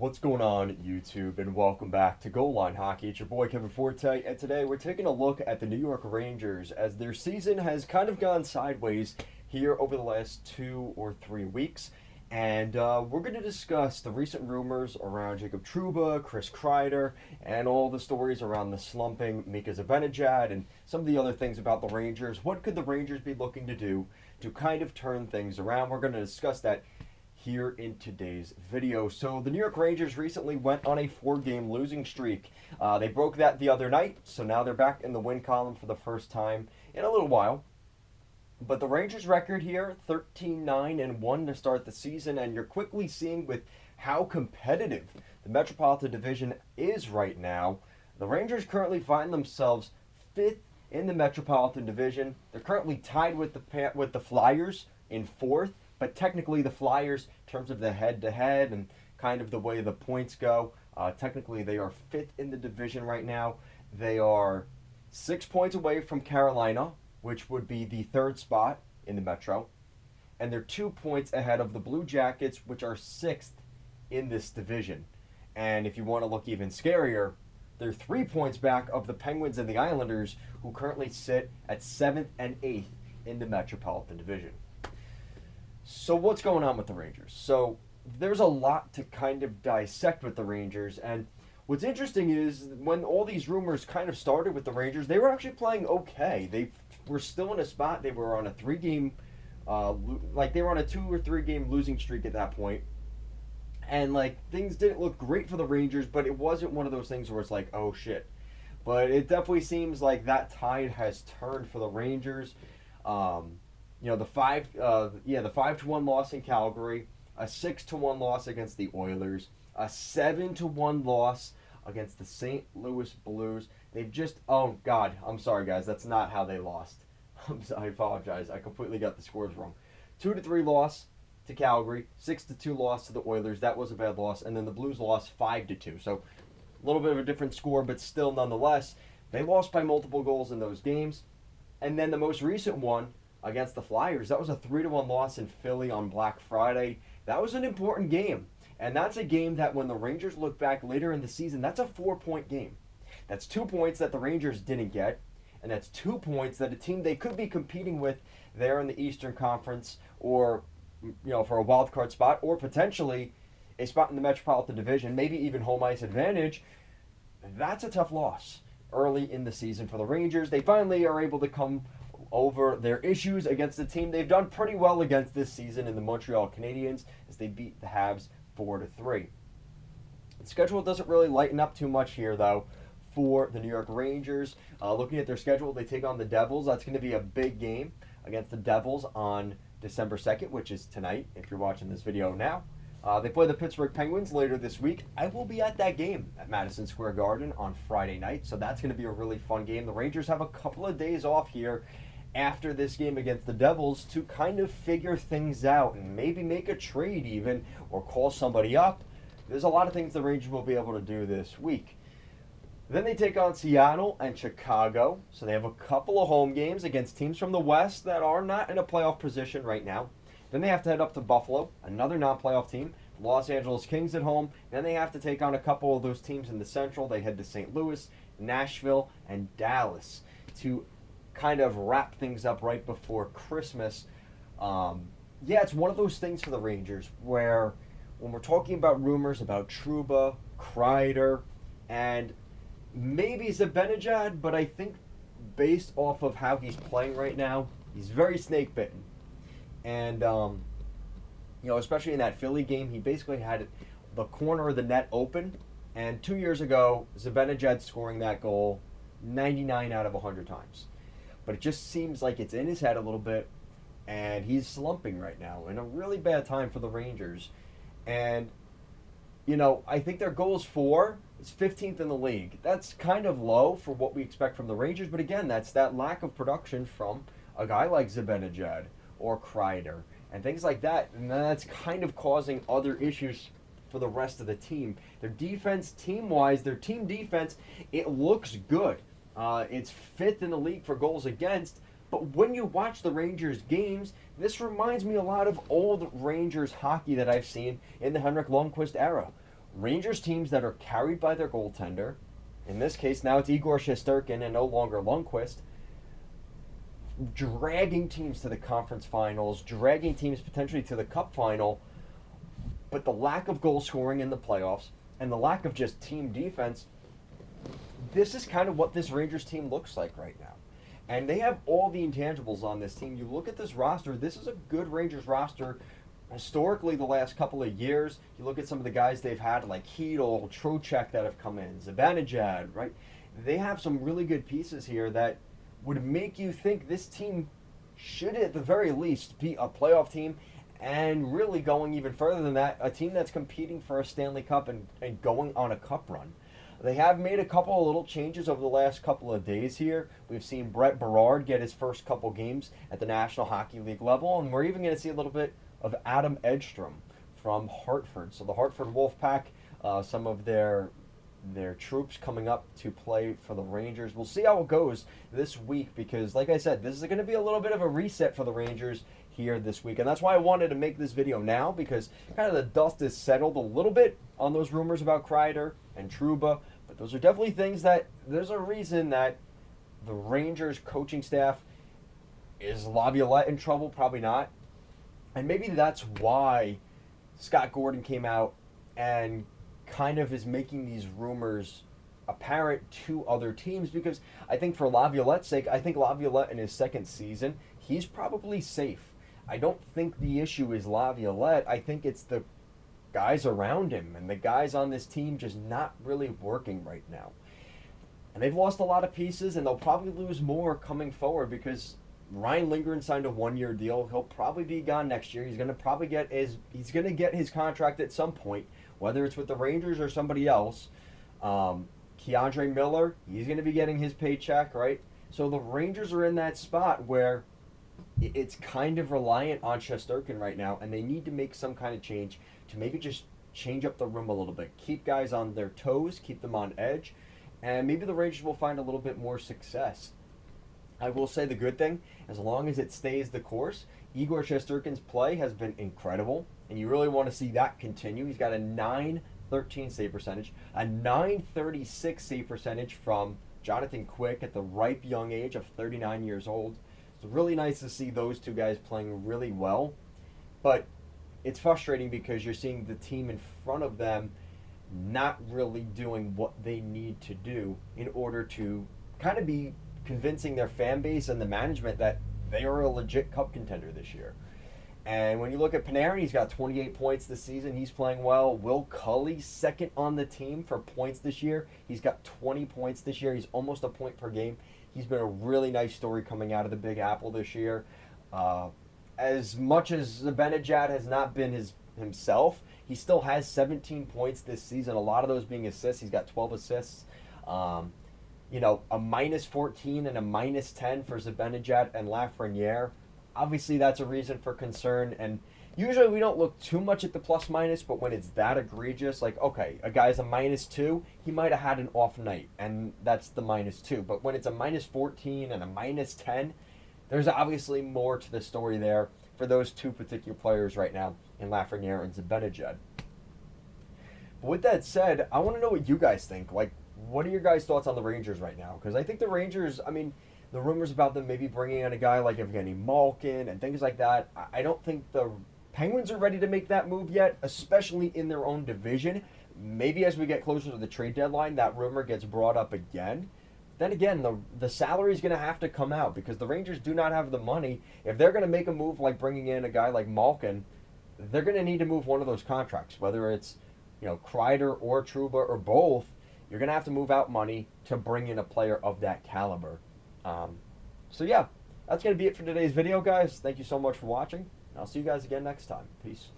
What's going on, YouTube, and welcome back to Goal Line Hockey. It's your boy Kevin Forte, and today we're taking a look at the New York Rangers as their season has kind of gone sideways here over the last 2 or 3 weeks. And we're going to discuss the recent rumors around Jacob Trouba, Chris Kreider, and all the stories around the slumping Mika Zibanejad and some of the other things about the Rangers. What could the Rangers be looking to do to kind of turn things around? We're going to discuss that here in today's video. So the New York Rangers recently went on a 4-game losing streak. They broke that the other night, so now they're back in the win column for the first time in a little while. But the Rangers record here, 13-9-1 to start the season, and you're quickly seeing with how competitive the Metropolitan Division is right now. The Rangers currently find themselves 5th in the Metropolitan Division. They're currently tied with the Flyers in 4th. But technically, the Flyers, in terms of the head-to-head and kind of the way the points go, technically they are 5th in the division right now. They are 6 points away from Carolina, which would be the 3rd spot in the Metro. And they're 2 points ahead of the Blue Jackets, which are 6th in this division. And if you want to look even scarier, they're 3 points back of the Penguins and the Islanders, who currently sit at 7th and 8th in the Metropolitan Division. So what's going on with the Rangers? So there's a lot to kind of dissect with the Rangers, and what's interesting is when all these rumors kind of started with the Rangers, they were actually playing okay. They were still in a spot. They were on a 3-game, they were on a 2 or 3 game losing streak at that point, and things didn't look great for the Rangers, but it wasn't one of those things where it's like, oh shit. But it definitely seems like that tide has turned for the Rangers. The 5-1 loss in Calgary, a 6-1 loss against the Oilers, a 7-1 loss against the St. Louis Blues. They've just I'm sorry guys, that's not how they lost. I apologize. I completely got the scores wrong. 2-3 loss to Calgary, 6-2 loss to the Oilers. That was a bad loss, and then the Blues lost 5-2. So a little bit of a different score, but still nonetheless, they lost by multiple goals in those games. And then the most recent one against the Flyers, that was a 3-1 loss in Philly on Black Friday. That was an important game. And that's a game that when the Rangers look back later in the season, that's a 4-point game. That's 2 points that the Rangers didn't get. And that's 2 points that a team they could be competing with there in the Eastern Conference or, for a wild card spot or potentially a spot in the Metropolitan Division, maybe even home ice advantage. That's a tough loss early in the season for the Rangers. They finally are able to come over their issues against the team they've done pretty well against this season in the Montreal Canadiens as they beat the Habs 4-3. The schedule doesn't really lighten up too much here, though, for the New York Rangers. Looking at their schedule, they take on the Devils. That's going to be a big game against the Devils on December 2nd, which is tonight, if you're watching this video now. They play the Pittsburgh Penguins later this week. I will be at that game at Madison Square Garden on Friday night, so that's going to be a really fun game. The Rangers have a couple of days off here after this game against the Devils to kind of figure things out and maybe make a trade even or call somebody up. There's a lot of things the Rangers will be able to do this week. Then they take on Seattle and Chicago. So they have a couple of home games against teams from the West that are not in a playoff position right now. Then they have to head up to Buffalo, another non-playoff team. Los Angeles Kings at home. Then they have to take on a couple of those teams in the Central. They head to St. Louis, Nashville, and Dallas to kind of wrap things up right before Christmas. It's one of those things for the Rangers where when we're talking about rumors about Trouba, Kreider, and maybe Zibanejad, but I think based off of how he's playing right now, he's very snake bitten. And, especially in that Philly game, he basically had the corner of the net open. And 2 years ago, Zibanejad scoring that goal 99 out of 100 times. But it just seems like it's in his head a little bit, and he's slumping right now in a really bad time for the Rangers. And, I think their goal is 4. It's 15th in the league. That's kind of low for what we expect from the Rangers, but again, that's that lack of production from a guy like Zibanejad or Kreider and things like that, and that's kind of causing other issues for the rest of the team. Their defense, team-wise, their team defense, it looks good. It's 5th in the league for goals against, but when you watch the Rangers games, this reminds me a lot of old Rangers hockey that I've seen in the Henrik Lundqvist era, Rangers teams that are carried by their goaltender, in this case now it's Igor Shesterkin and no longer Lundqvist, dragging teams to the conference finals, dragging teams potentially to the cup final, but the lack of goal scoring in the playoffs and the lack of just team defense, this is kind of what this Rangers team looks like right now. And they have all the intangibles on this team. You look at this roster, this is a good Rangers roster. Historically, the last couple of years, you look at some of the guys they've had, like Chytil, Trocheck that have come in, Zibanejad, right? They have some really good pieces here that would make you think this team should, at the very least, be a playoff team, and really going even further than that, a team that's competing for a Stanley Cup and going on a cup run. They have made a couple of little changes over the last couple of days here. We've seen Brett Berard get his first couple games at the National Hockey League level, and we're even going to see a little bit of Adam Edstrom from Hartford. So the Hartford Wolfpack, some of their troops coming up to play for the Rangers. We'll see how it goes this week because, like I said, this is going to be a little bit of a reset for the Rangers here this week. And that's why I wanted to make this video now, because kind of the dust is settled a little bit on those rumors about Kreider and Trouba. But those are definitely things that there's a reason that the Rangers coaching staff, is Laviolette in trouble? Probably not. And maybe that's why Scott Gordon came out and kind of is making these rumors apparent to other teams, because I think for Laviolette's sake, I think Laviolette in his second season, he's probably safe. I don't think the issue is Laviolette. I think it's the guys around him and the guys on this team just not really working right now. And they've lost a lot of pieces, and they'll probably lose more coming forward because Ryan Lindgren signed a one-year deal. He'll probably be gone next year. He's going to get his contract at some point, whether it's with the Rangers or somebody else. Keandre Miller, he's going to be getting his paycheck, right? So the Rangers are in that spot where it's kind of reliant on Shesterkin right now, and they need to make some kind of change to maybe just change up the room a little bit. Keep guys on their toes, keep them on edge, and maybe the Rangers will find a little bit more success. I will say the good thing, as long as it stays the course, Igor Shesterkin's play has been incredible, and you really want to see that continue. He's got a .913 save percentage, a .936 save percentage from Jonathan Quick at the ripe young age of 39 years old. It's really nice to see those two guys playing really well, but it's frustrating because you're seeing the team in front of them not really doing what they need to do in order to kind of be convincing their fan base and the management that they are a legit cup contender this year. And when you look at Panarin, he's got 28 points this season. He's playing well. Will Cully, second on the team for points this year. He's got 20 points this year. He's almost a point per game. He's been a really nice story coming out of the Big Apple this year. As much as Zibanejad has not been himself, he still has 17 points this season, a lot of those being assists. He's got 12 assists. A -14 and a -10 for Zibanejad and Lafreniere. Obviously, that's a reason for concern, and usually we don't look too much at the plus-minus, but when it's that egregious, like, okay, a guy's a -2, he might have had an off night, and that's the -2. But when it's a -14 and a -10, there's obviously more to the story there for those two particular players right now in Lafreniere and Zibanejad. But with that said, I want to know what you guys think. Like, what are your guys' thoughts on the Rangers right now? Because I think the Rangers, I mean, the rumors about them maybe bringing in a guy like Evgeny Malkin and things like that, I don't think the Penguins are ready to make that move yet, especially in their own division. Maybe as we get closer to the trade deadline, that rumor gets brought up again. Then again, the salary is going to have to come out because the Rangers do not have the money. If they're going to make a move like bringing in a guy like Malkin, they're going to need to move one of those contracts, whether it's Kreider or Trouba or both. You're going to have to move out money to bring in a player of that caliber. So yeah, that's going to be it for today's video, guys. Thank you so much for watching. I'll see you guys again next time. Peace.